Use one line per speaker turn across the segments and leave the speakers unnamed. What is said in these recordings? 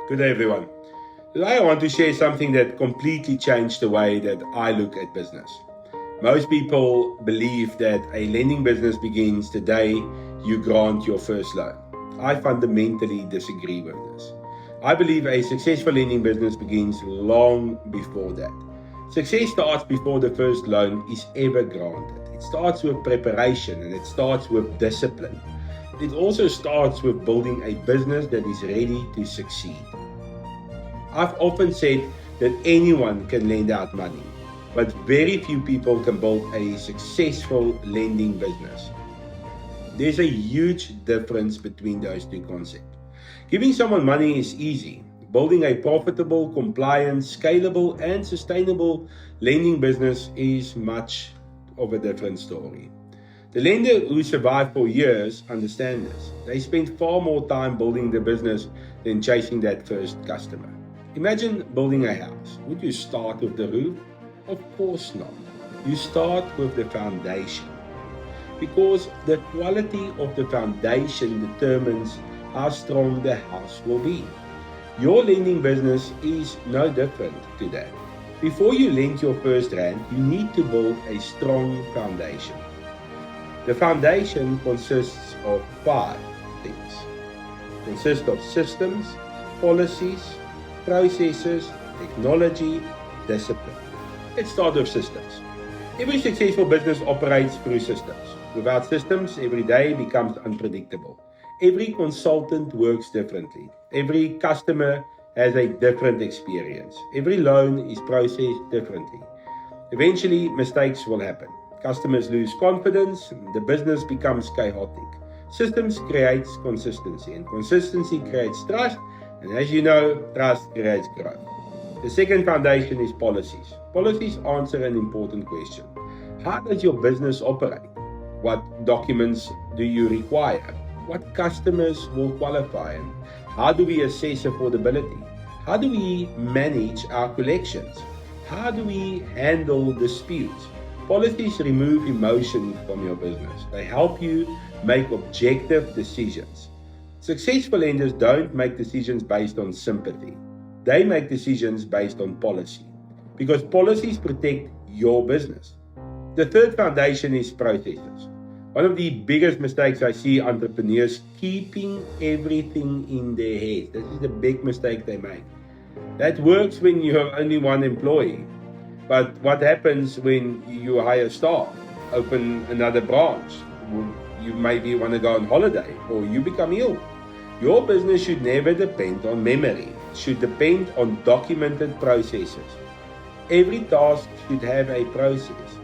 Good day, everyone. Today I want to share something that completely changed the way that I look at business. Most people believe that a lending business begins the day you grant your first loan. I fundamentally disagree with this. I believe a successful lending business begins long before that. Success starts before the first loan is ever granted. It starts with preparation and it starts with discipline. It also starts with building a business that is ready to succeed. I've often said that anyone can lend out money, but very few people can build a successful lending business. There's a huge difference between those two concepts. Giving someone money is easy. Building a profitable, compliant, scalable, and sustainable lending business is much of a different story. The lender who survived for years understand this. They spend far more time building the business than chasing that first customer. Imagine building a house. Would you start with the roof? Of course not. You start with the foundation. Because the quality of the foundation determines how strong the house will be. Your lending business is no different to that. Before you lend your first rand, you need to build a strong foundation. The foundation consists of 5 things. It consists of systems, policies, processes, technology, discipline. Let's start with systems. Every successful business operates through systems. Without systems, every day becomes unpredictable. Every consultant works differently. Every customer has a different experience. Every loan is processed differently. Eventually, mistakes will happen. Customers lose confidence, the business becomes chaotic. Systems creates consistency, and consistency creates trust, and as you know, trust creates growth. The second foundation is policies. Policies answer an important question. How does your business operate? What documents do you require? What customers will qualify? And how do we assess affordability? How do we manage our collections? How do we handle disputes? Policies remove emotion from your business. They help you make objective decisions. Successful lenders don't make decisions based on sympathy. They make decisions based on policy, because policies protect your business. The third foundation is processes. One of the biggest mistakes I see entrepreneurs keeping everything in their head. This is the big mistake they make. That works when you have only one employee. But what happens when you hire staff, open another branch? You maybe want to go on holiday or you become ill. Your business should never depend on memory. It should depend on documented processes. Every task should have a process.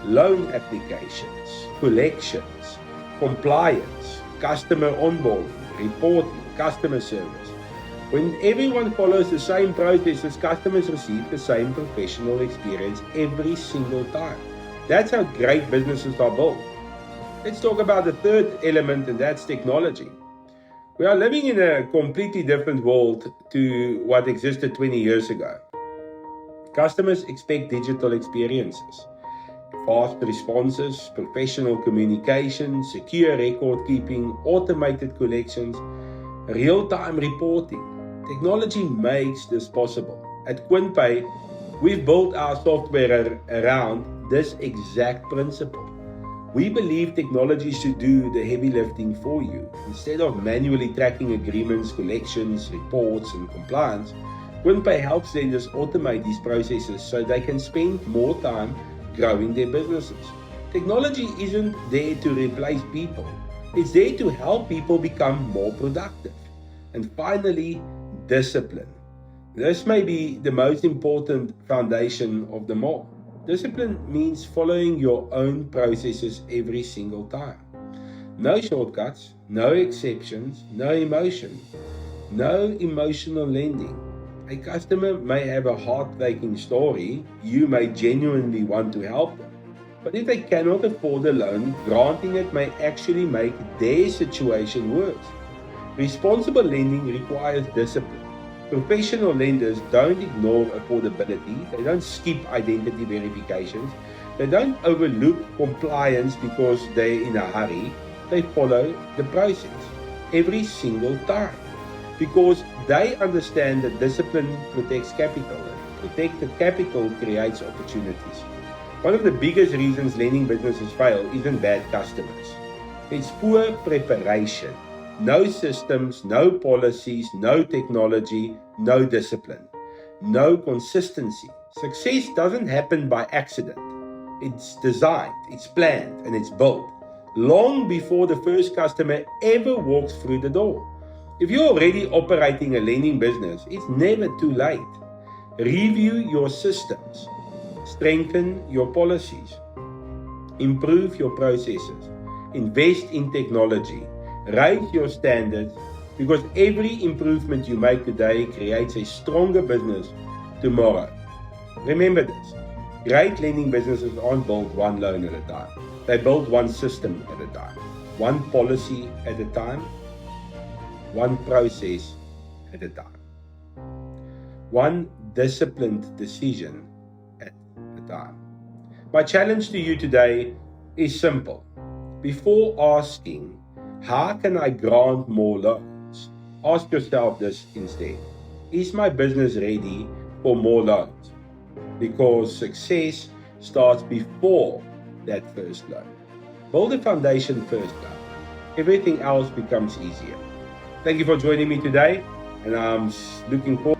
Loan applications, collections, compliance, customer onboarding, reporting, customer service. When everyone follows the same processes, customers receive the same professional experience every single time. That's how great businesses are built. Let's talk about the third element, and that's technology. We are living in a completely different world to what existed 20 years ago. Customers expect digital experiences, fast responses, professional communication, secure record keeping, automated collections, real-time reporting. Technology makes this possible. At QuinPay, we've built our software around this exact principle. We believe technology should do the heavy lifting for you. Instead of manually tracking agreements, collections, reports, and compliance, QuinPay helps lenders automate these processes so they can spend more time growing their businesses. Technology isn't there to replace people. It's there to help people become more productive. And finally, discipline. This may be the most important foundation of them all. Discipline means following your own processes every single time. No shortcuts, no exceptions, no emotion, no emotional lending. A customer may have a heartbreaking story. You may genuinely want to help them. But if they cannot afford a loan, granting it may actually make their situation worse. Responsible lending requires discipline. Professional lenders don't ignore affordability, they don't skip identity verifications, they don't overlook compliance because they're in a hurry, they follow the process every single time. because they understand that discipline protects capital. Protected capital creates opportunities. One of the biggest reasons lending businesses fail isn't bad customers. It's poor preparation. No systems, no policies, no technology, no discipline, no consistency. Success doesn't happen by accident. It's designed, it's planned, and it's built long before the first customer ever walks through the door. If you're already operating a lending business, it's never too late. Review your systems, strengthen your policies, improve your processes, invest in technology, raise your standards, because every improvement you make today creates a stronger business tomorrow. Remember this, great lending businesses aren't built one loan at a time. They build one system at a time, one policy at a time, one process at a time, one disciplined decision at a time. My challenge to you today is simple. Before asking, how can I grant more loans? Ask yourself this instead. Is my business ready for more loans? Because success starts before that first loan. Build a foundation first, though. Everything else becomes easier. Thank you for joining me today, and I'm looking forward